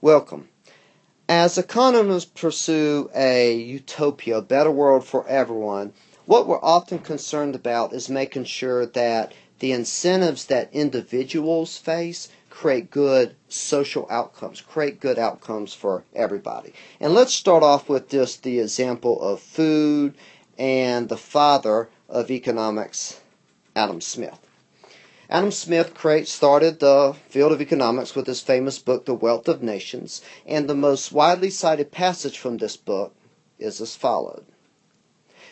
Welcome. As economists pursue a utopia, a better world for everyone, what we're often concerned about is making sure that the incentives that individuals face create good social outcomes, create good outcomes for everybody. And let's start off with just the example of food and the father of economics, Adam Smith. Adam Smith started the field of economics with his famous book, The Wealth of Nations, and the most widely cited passage from this book is as follows.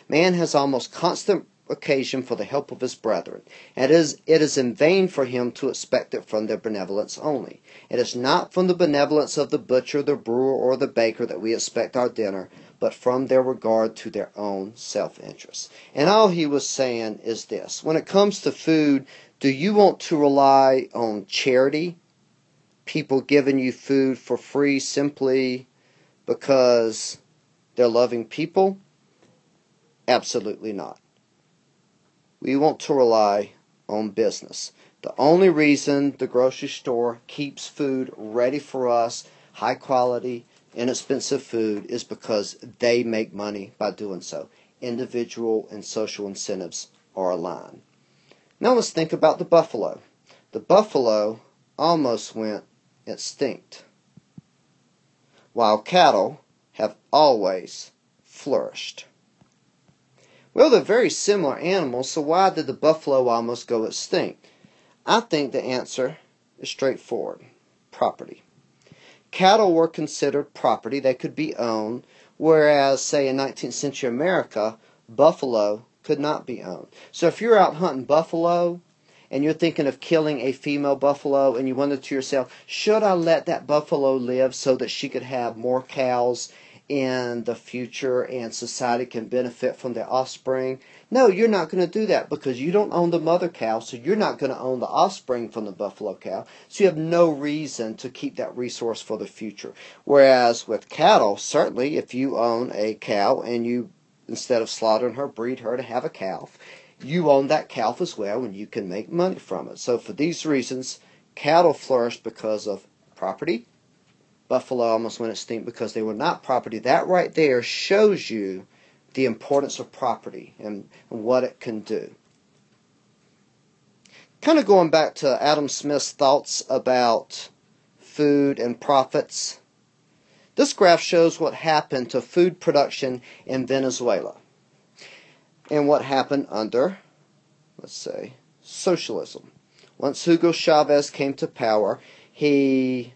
Man has almost constant occasion for the help of his brethren, and it is in vain for him to expect it from their benevolence only. It is not from the benevolence of the butcher, the brewer, or the baker that we expect our dinner, but from their regard to their own self-interest. And all he was saying is this: when it comes to food, do you want to rely on charity? People giving you food for free simply because they're loving people? Absolutely not. We want to rely on business. The only reason the grocery store keeps food ready for us, high quality, inexpensive food, is because they make money by doing so. Individual and social incentives are aligned. Now let's think about the buffalo. The buffalo almost went extinct, while cattle have always flourished. Well, they're very similar animals, so why did the buffalo almost go extinct? I think the answer is straightforward: property. Cattle were considered property. They could be owned, whereas, say, in 19th century America, buffalo could not be owned. So if you're out hunting buffalo and you're thinking of killing a female buffalo and you wonder to yourself, should I let that buffalo live so that she could have more cows in the future and society can benefit from their offspring? No, you're not going to do that because you don't own the mother cow, so you're not going to own the offspring from the buffalo cow. So you have no reason to keep that resource for the future. Whereas with cattle, certainly if you own a cow and you, instead of slaughtering her, breed her to have a calf, you own that calf as well and you can make money from it. So for these reasons, cattle flourished because of property. Buffalo almost went extinct because they were not property. That right there shows you the importance of property and what it can do. Kind of going back to Adam Smith's thoughts about food and profits, this graph shows what happened to food production in Venezuela and what happened under, let's say, socialism. Once Hugo Chavez came to power, he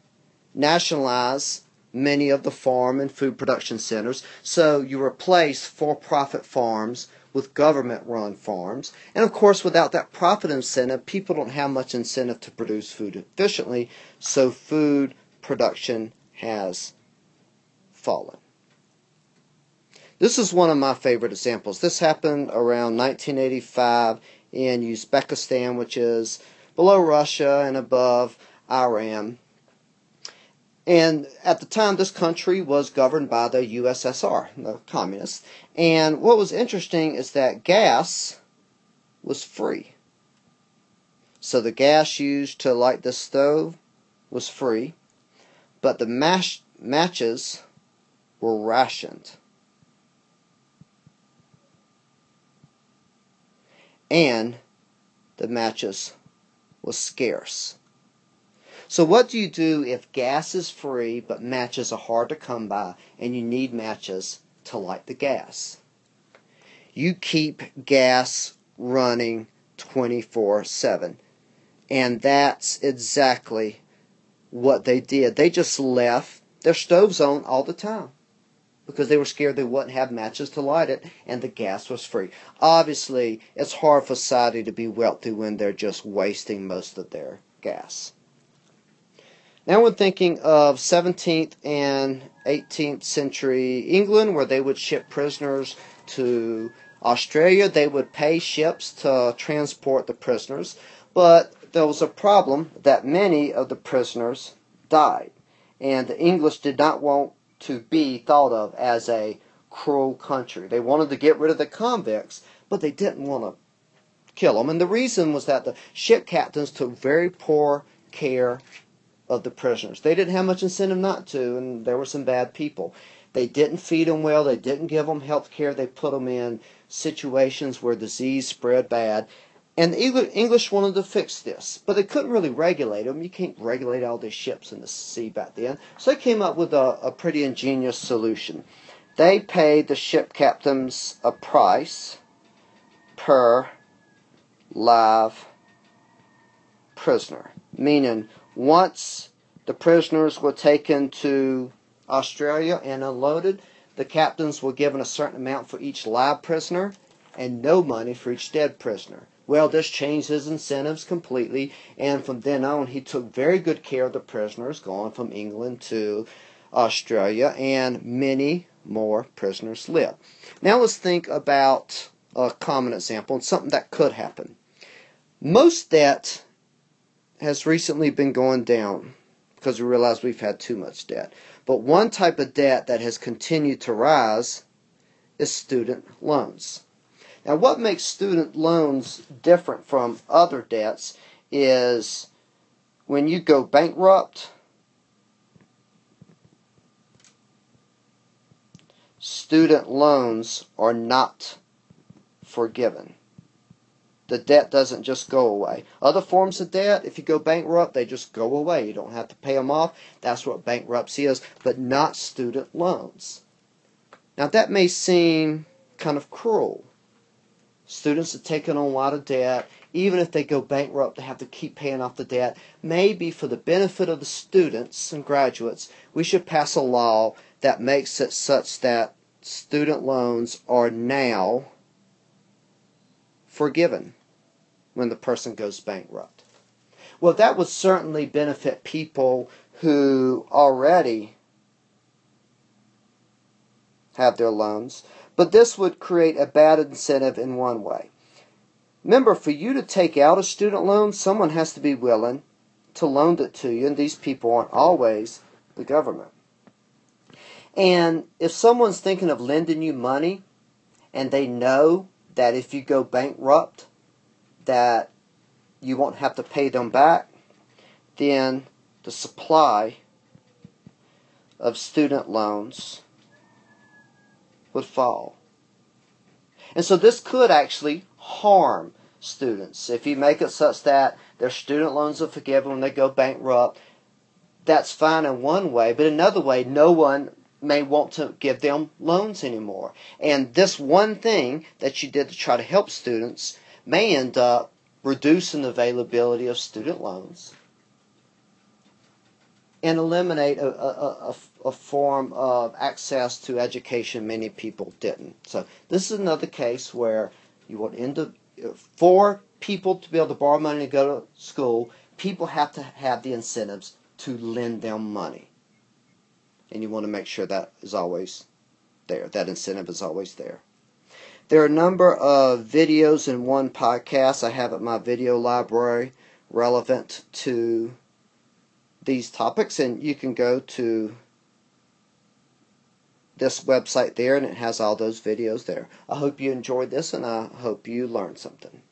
nationalized many of the farm and food production centers, so you replace for-profit farms with government-run farms. And of course, without that profit incentive, people don't have much incentive to produce food efficiently, so food production has fallen. This is one of my favorite examples. This happened around 1985 in Uzbekistan, which is below Russia and above Iran. And at the time, this country was governed by the USSR, the communists. And what was interesting is that gas was free. So the gas used to light the stove was free, but the matches were rationed. And the matches was scarce. So what do you do if gas is free but matches are hard to come by and you need matches to light the gas? You keep gas running 24/7. And that's exactly what they did. They just left their stoves on all the time because they were scared they wouldn't have matches to light it, and the gas was free. Obviously, it's hard for society to be wealthy when they're just wasting most of their gas. Now we're thinking of 17th and 18th century England, where they would ship prisoners to Australia. They would pay ships to transport the prisoners, but there was a problem that many of the prisoners died, and the English did not want to be thought of as a cruel country. They wanted to get rid of the convicts, but they didn't want to kill them. And the reason was that the ship captains took very poor care of the prisoners. They didn't have much incentive not to, and there were some bad people. They didn't feed them well. They didn't give them health care. They put them in situations where disease spread bad. And the English wanted to fix this, but they couldn't really regulate them. You can't regulate all these ships in the sea back then. So they came up with a pretty ingenious solution. They paid the ship captains a price per live prisoner, meaning once the prisoners were taken to Australia and unloaded, the captains were given a certain amount for each live prisoner and no money for each dead prisoner. Well, this changed his incentives completely, and from then on he took very good care of the prisoners going from England to Australia, and many more prisoners lived. Now let's think about a common example and something that could happen. Most debt has recently been going down because we realize we've had too much debt. But one type of debt that has continued to rise is student loans. Now, what makes student loans different from other debts is when you go bankrupt, student loans are not forgiven. The debt doesn't just go away. Other forms of debt, if you go bankrupt, they just go away. You don't have to pay them off. That's what bankruptcy is, but not student loans. Now, that may seem kind of cruel. Students are taking on a lot of debt. Even if they go bankrupt, they have to keep paying off the debt. Maybe for the benefit of the students and graduates, we should pass a law that makes it such that student loans are now forgiven when the person goes bankrupt. Well, that would certainly benefit people who already have their loans, but this would create a bad incentive in one way. Remember, for you to take out a student loan, someone has to be willing to loan it to you, and these people aren't always the government. And if someone's thinking of lending you money, and they know that if you go bankrupt, that you won't have to pay them back, then the supply of student loans would fall. And so this could actually harm students. If you make it such that their student loans are forgiven when they go bankrupt, that's fine in one way, but another way, no one may want to give them loans anymore. And this one thing that you did to try to help students may end up reducing the availability of student loans and eliminate a form of access to education many people didn't. So this is another case where you would end up, for people to be able to borrow money to go to school, people have to have the incentives to lend them money. And you want to make sure that is always there. That incentive is always there. There are a number of videos in one podcast I have at my video library relevant to these topics, and you can go to this website there and it has all those videos there. I hope you enjoyed this and I hope you learned something.